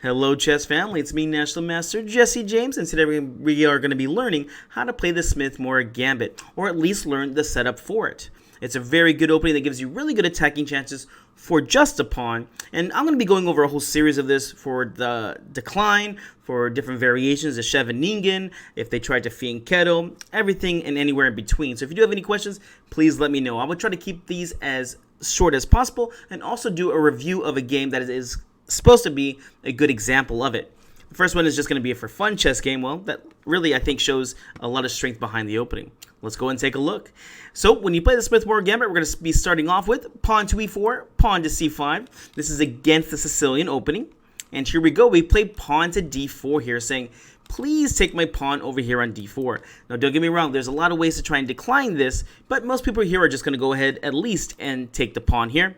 Hello chess family, it's me National Master Jesse James, and today we are going to be learning how to play the Smith-Morra Gambit, or at least learn the setup for it. It's a very good opening that gives you really good attacking chances for just a pawn, and I'm going to be going over a whole series of this for the decline, for different variations, the Scheveningen, if they tried to Fianchetto, everything and anywhere in between. So if you do have any questions, please let me know. I will try to keep these as short as possible and also do a review of a game that is supposed to be a good example of it. The first one is just going to be a for fun chess game, well, that really I think shows a lot of strength behind the opening. Let's go and take a look. So when you play the Smith-Morra Gambit, we're going to be starting off with pawn to e4, pawn to c5. This is against the Sicilian opening. And here we go. We play pawn to d4 here, saying, please take my pawn over here on d4. Now, don't get me wrong. There's a lot of ways to try and decline this, but most people here are just going to go ahead at least and take the pawn here.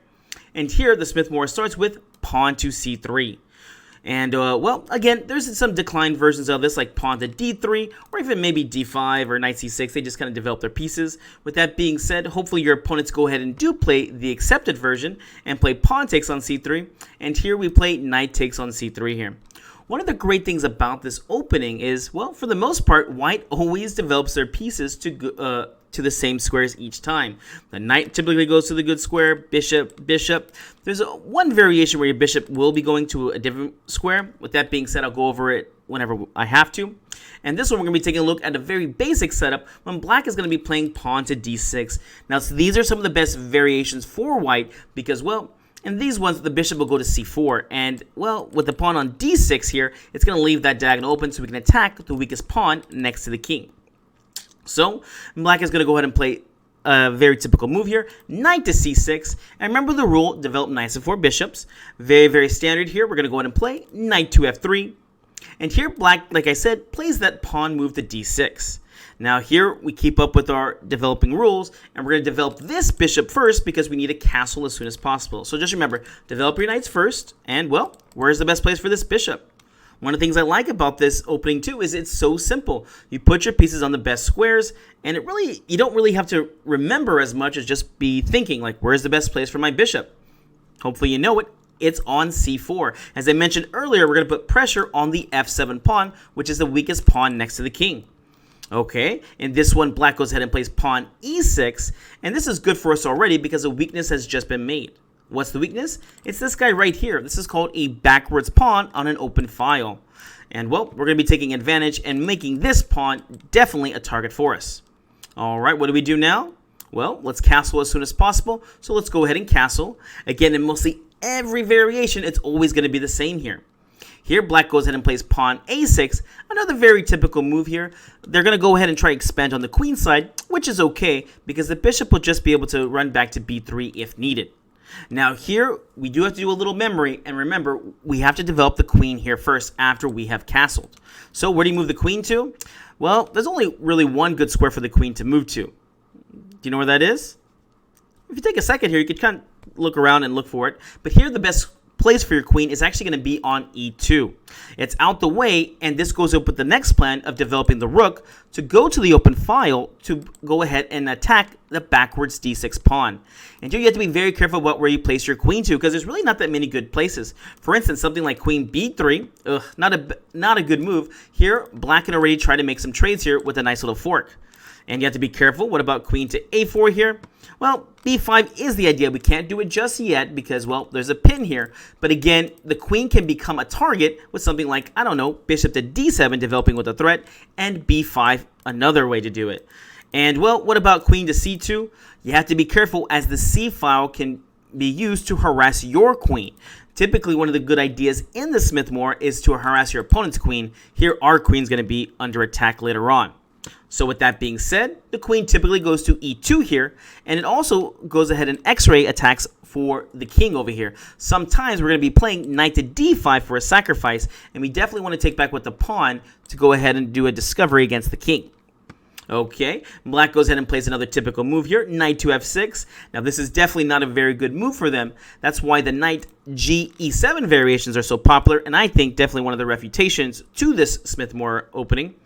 And here, the Smith-Morra starts with pawn to c3. And, well, again, there's some declined versions of this, like pawn to d3, or even maybe d5 or knight c6. They just kind of develop their pieces. With that being said, hopefully your opponents go ahead and do play the accepted version and play pawn takes on c3. And here we play knight takes on c3 here. One of the great things about this opening is, well, for the most part, white always develops their pieces to the same squares each time. The knight typically goes to the good square, bishop, bishop. There's one variation where your bishop will be going to a different square. With that being said, I'll go over it whenever I have to. And this one, we're going to be taking a look at a very basic setup when black is going to be playing pawn to d6. Now, so these are some of the best variations for white because, well, in these ones, the bishop will go to c4. And, well, with the pawn on d6 here, it's going to leave that diagonal open so we can attack the weakest pawn next to the king. So, black is going to go ahead and play a very typical move here, knight to c6. And remember the rule, develop knights and 4 bishops. Very, very standard here. We're going to go ahead and play knight to f3. And here, black, like I said, plays that pawn move to d6. Now here, we keep up with our developing rules, and we're going to develop this bishop first because we need a castle as soon as possible. So just remember, develop your knights first, and, well, where's the best place for this bishop? One of the things I like about this opening too is it's so simple. You put your pieces on the best squares, and you don't really have to remember as much as just be thinking like, where's the best place for my bishop? Hopefully you know it. It's on c4. As I mentioned earlier, we're going to put pressure on the f7 pawn, which is the weakest pawn next to the king. Okay, in this one, black goes ahead and plays pawn e6, and this is good for us already because a weakness has just been made. What's the weakness? It's this guy right here. This is called a backwards pawn on an open file. And, well, we're going to be taking advantage and making this pawn definitely a target for us. All right, what do we do now? Well, let's castle as soon as possible. So let's go ahead and castle. Again, in mostly every variation, it's always going to be the same here. Here, black goes ahead and plays pawn a6, another very typical move here. They're going to go ahead and try to expand on the queen side, which is okay because the bishop will just be able to run back to b3 if needed. Now here, we do have to do a little memory, and remember, we have to develop the queen here first after we have castled. So where do you move the queen to? Well, there's only really one good square for the queen to move to. Do you know where that is? If you take a second here, you could kind of look around and look for it. But here, the best place for your queen is actually going to be on e2. It's out the way, and this goes up with the next plan of developing the rook to go to the open file to go ahead and attack the backwards d6 pawn. And here you have to be very careful about where you place your queen to because there's really not that many good places. For instance, something like queen b3, not a good move. Here, black can already try to make some trades here with a nice little fork. And you have to be careful. What about queen to a4 here? Well, b5 is the idea. We can't do it just yet because, well, there's a pin here. But again, the queen can become a target with something like, I don't know, bishop to d7 developing with a threat, and b5 another way to do it. And, well, what about queen to c2? You have to be careful as the c file can be used to harass your queen. Typically, one of the good ideas in the Smith-Morra is to harass your opponent's queen. Here, our queen's going to be under attack later on. So with that being said, the queen typically goes to e2 here, and it also goes ahead and x-ray attacks for the king over here. Sometimes we're going to be playing knight to d5 for a sacrifice, and we definitely want to take back with the pawn to go ahead and do a discovery against the king. Okay, black goes ahead and plays another typical move here, knight to f6. Now this is definitely not a very good move for them. That's why the knight g e7 variations are so popular, and I think definitely one of the refutations to this Smith-Morra opening.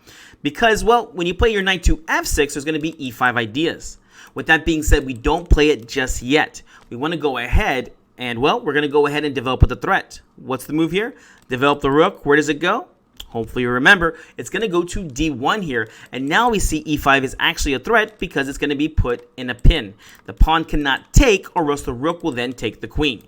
Because, well, when you play your knight to f6, there's going to be e5 ideas. With that being said, we don't play it just yet. We want to go ahead And, well, we're going to go ahead and develop with the threat. What's the move here? Develop the rook. Where does it go? Hopefully you remember, it's going to go to d1 here. And now we see e5 is actually a threat because it's going to be put in a pin. The pawn cannot take, or else the rook will then take the queen.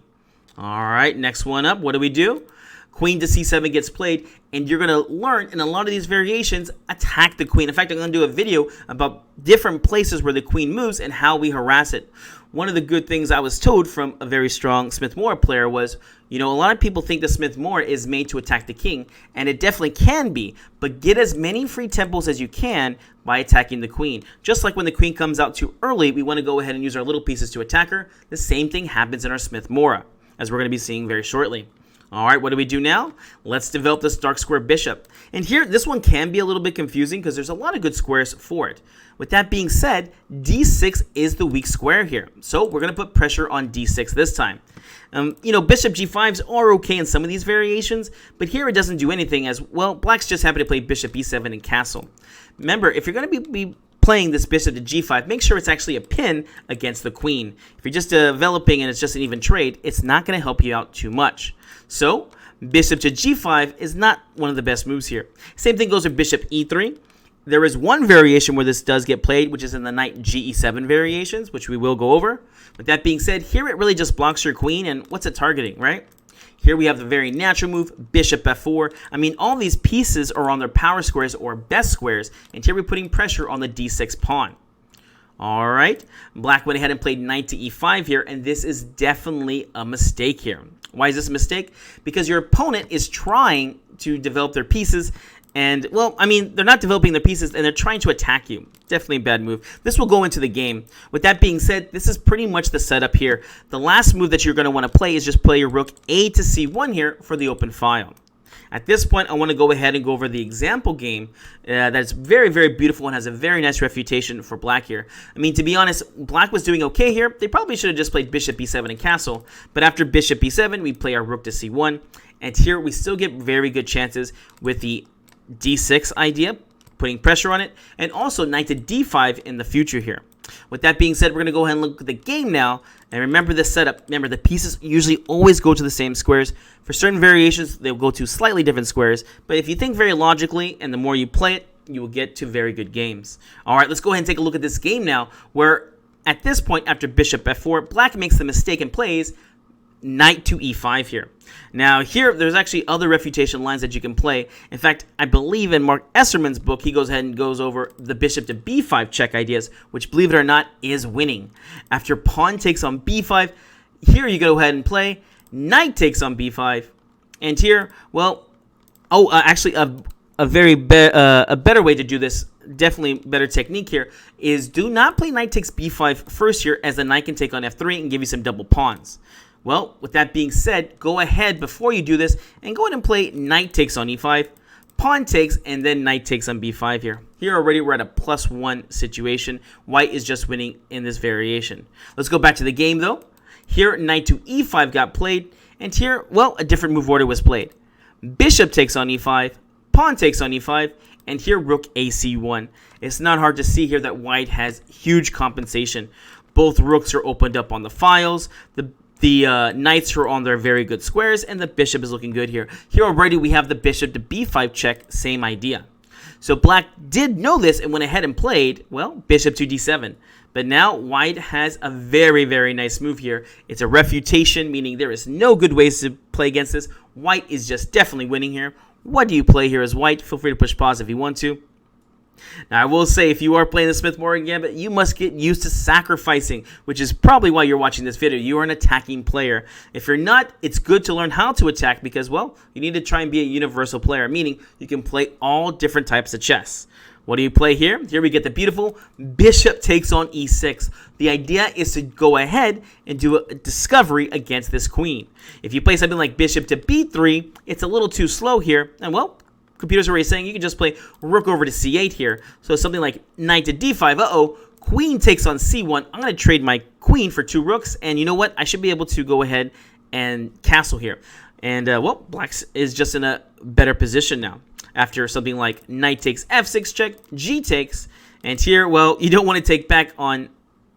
All right, next one up. What do? Queen to c7 gets played, and you're going to learn in a lot of these variations, attack the queen. In fact, I'm going to do a video about different places where the queen moves and how we harass it. One of the good things I was told from a very strong Smith-Morra player was, a lot of people think the Smith-Morra is made to attack the king, and it definitely can be, but get as many free tempos as you can by attacking the queen. Just like when the queen comes out too early, we want to go ahead and use our little pieces to attack her. The same thing happens in our Smith-Morra, as we're going to be seeing very shortly. All right, what do we do now? Let's develop this dark square bishop. And here, this one can be a little bit confusing because there's a lot of good squares for it. With that being said, d6 is the weak square here. So we're going to put pressure on d6 this time. Bishop g5s are okay in some of these variations, but here it doesn't do anything as, well, black's just happy to play bishop e7 and castle. Remember, if you're going to be playing this bishop to g5, make sure it's actually a pin against the queen. If you're just developing and it's just an even trade, it's not going to help you out too much. So, bishop to g5 is not one of the best moves here. Same thing goes with bishop e3. There is one variation where this does get played, which is in the knight ge7 variations, which we will go over. With that being said, here it really just blocks your queen, and what's it targeting, right? Here we have the very natural move, bishop f4. I mean, all these pieces are on their power squares or best squares, and here we're putting pressure on the d6 pawn. All right, black went ahead and played knight to e5 here, and this is definitely a mistake here. Why is this a mistake? Because your opponent is trying to develop their pieces, and, well, I mean, they're not developing their pieces, and they're trying to attack you. Definitely a bad move. This will go into the game. With that being said, this is pretty much the setup here. The last move that you're going to want to play is just play your rook a to c1 here for the open file. At this point, I want to go ahead and go over the example game that's very, very beautiful and has a very nice refutation for black here. I mean, to be honest, black was doing okay here. They probably should have just played bishop e7 and castle, but after bishop e7, we play our rook to c1, and here we still get very good chances with the d6 idea, putting pressure on it, and also knight to d5 in the future here. With that being said, we're going to go ahead and look at the game now. And remember this setup. Remember, the pieces usually always go to the same squares. For certain variations, they'll go to slightly different squares. But if you think very logically, and the more you play it, you will get to very good games. All right, let's go ahead and take a look at this game now, where at this point, after bishop f4, black makes the mistake and plays knight to e5 here. Now here, there's actually other refutation lines that you can play. In fact, I believe in Mark Esserman's book, he goes ahead and goes over the bishop to b5 check ideas, which, believe it or not, is winning. After pawn takes on b5, here you go ahead and play knight takes on b5. And here, well, actually a better way to do this, definitely better technique here, is do not play knight takes b5 first here, as the knight can take on f3 and give you some double pawns. Well, with that being said, go ahead before you do this and go ahead and play knight takes on e5, pawn takes, and then knight takes on b5 here. Here already we're at a +1 situation. White is just winning in this variation. Let's go back to the game though. Here knight to e5 got played, and here, well, a different move order was played. Bishop takes on e5, pawn takes on e5, and here rook ac1. It's not hard to see here that white has huge compensation. Both rooks are opened up on the files. The knights are on their very good squares, and the bishop is looking good here. Here already we have the bishop to b5 check, same idea. So black did know this and went ahead and played, well, bishop to d7. But now white has a very, very nice move here. It's a refutation, meaning there is no good ways to play against this. White is just definitely winning here. What do you play here as white? Feel free to push pause if you want to. Now, I will say, if you are playing the Smith-Morra Gambit, you must get used to sacrificing, which is probably why you're watching this video. You are an attacking player. If you're not, it's good to learn how to attack because, well, you need to try and be a universal player, meaning you can play all different types of chess. What do you play here? Here we get the beautiful bishop takes on e6. The idea is to go ahead and do a discovery against this queen. If you play something like bishop to b3, it's a little too slow here, and, well, computers are already saying you can just play rook over to c8 here. So something like knight to d5. Queen takes on c1. I'm going to trade my queen for 2 rooks. And you know what? I should be able to go ahead and castle here. And, well, black is just in a better position now. After something like knight takes f6 check, g takes. And here, well, you don't want to take back on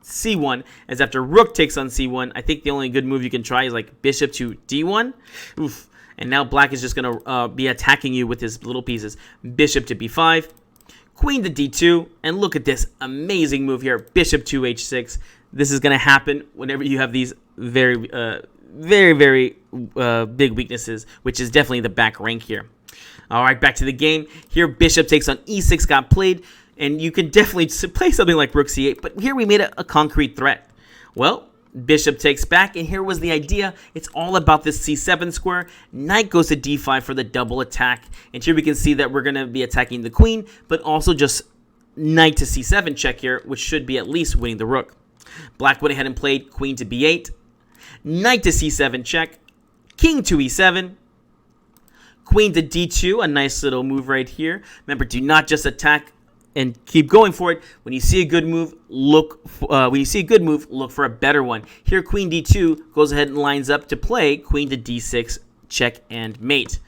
c1, as after rook takes on c1, I think the only good move you can try is like bishop to d1. Oof. And now black is just going to be attacking you with his little pieces. Bishop to b5, queen to d2, and look at this amazing move here. Bishop to h6. This is going to happen whenever you have these very big weaknesses, which is definitely the back rank here. All right, back to the game. Here, bishop takes on e6 got played, and you can definitely play something like rook c8, but here we made a concrete threat. Well, bishop takes back, and here was the idea. It's all about this c7 square. Knight goes to d5 for the double attack, and here we can see that we're going to be attacking the queen, but also just knight to c7 check here, which should be at least winning the rook. Black went ahead and played queen to b8, knight to c7 check, king to e7, queen to d2, a nice little move right here. Remember, do not just attack and keep going for it. When you see a good move, look for a better one. Here, queen d2 goes ahead and lines up to play queen to d6, check and mate.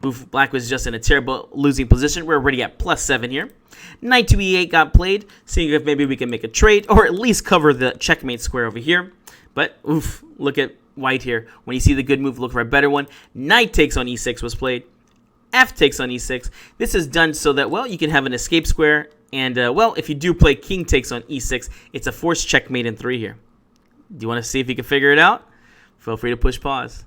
Oof, black was just in a terrible losing position. We're already at +7 here. Knight to e8 got played, seeing if maybe we can make a trade or at least cover the checkmate square over here. But oof, look at white here. When you see the good move, look for a better one. Knight takes on e6 was played. F takes on e6. This is done so that, well, you can have an escape square. And, well, if you do play king takes on e6, it's a forced checkmate in 3 here. Do you want to see if you can figure it out? Feel free to push pause.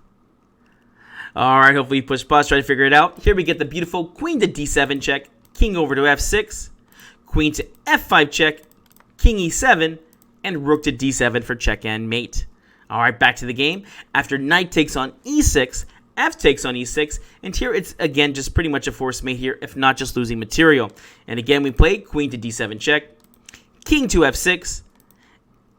All right, hopefully you push pause, try to figure it out. Here we get the beautiful queen to d7 check, king over to f6, queen to f5 check, king e7, and rook to d7 for check and mate. All right, back to the game. After knight takes on e6, F takes on e6, and here it's again just pretty much a forced mate here, if not just losing material. And again we play queen to d7 check, king to f6,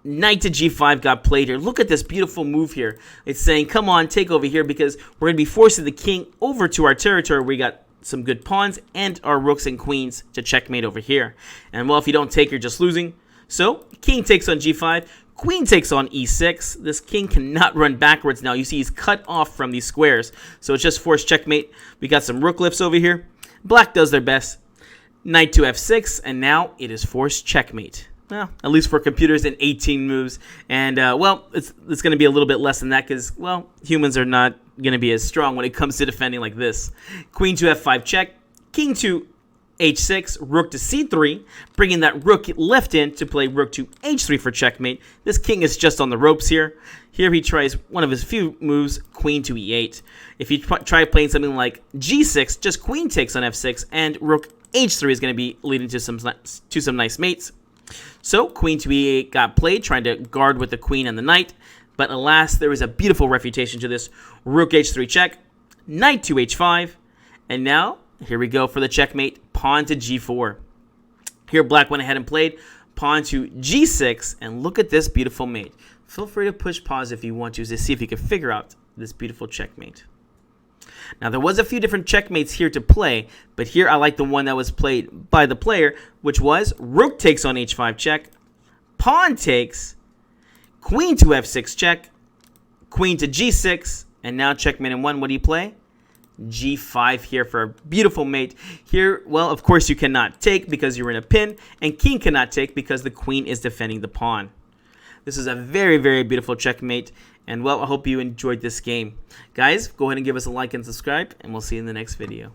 knight to g5 got played here. Look at this beautiful move here. It's saying, come on, take over here, because we're going to be forcing the king over to our territory where we got some good pawns and our rooks and queens to checkmate over here. And well, if you don't take, you're just losing. So king takes on g5, queen takes on e6. This king cannot run backwards now. You see he's cut off from these squares. So it's just forced checkmate. We got some rook lifts over here. Black does their best. Knight to f6, and now it is forced checkmate. Well, at least for computers in 18 moves. And, well, it's going to be a little bit less than that because, well, humans are not going to be as strong when it comes to defending like this. Queen to f5 check. King to h6, rook to c3, bringing that rook left in to play rook to h3 for checkmate. This king is just on the ropes here. Here he tries one of his few moves, queen to e8. If you try playing something like g6, just queen takes on f6, and rook h3 is going to be leading to some nice mates. So queen to e8 got played, trying to guard with the queen and the knight. But alas, there is a beautiful refutation to this. Rook h3 check, knight to h5, and now here we go for the checkmate, pawn to g4. Here black went ahead and played pawn to g6, and look at this beautiful mate. Feel free to push pause if you want to see if you can figure out this beautiful checkmate. Now there was a few different checkmates here to play, but here I like the one that was played by the player, which was rook takes on h5 check, pawn takes, queen to f6 check, queen to g6, and now checkmate in 1. What do you play? g5 here for a beautiful mate. Here, well, of course you cannot take because you're in a pin, and king cannot take because the queen is defending the pawn. This is a very, very beautiful checkmate, and well, I hope you enjoyed this game. Guys, go ahead and give us a like and subscribe, and we'll see you in the next video.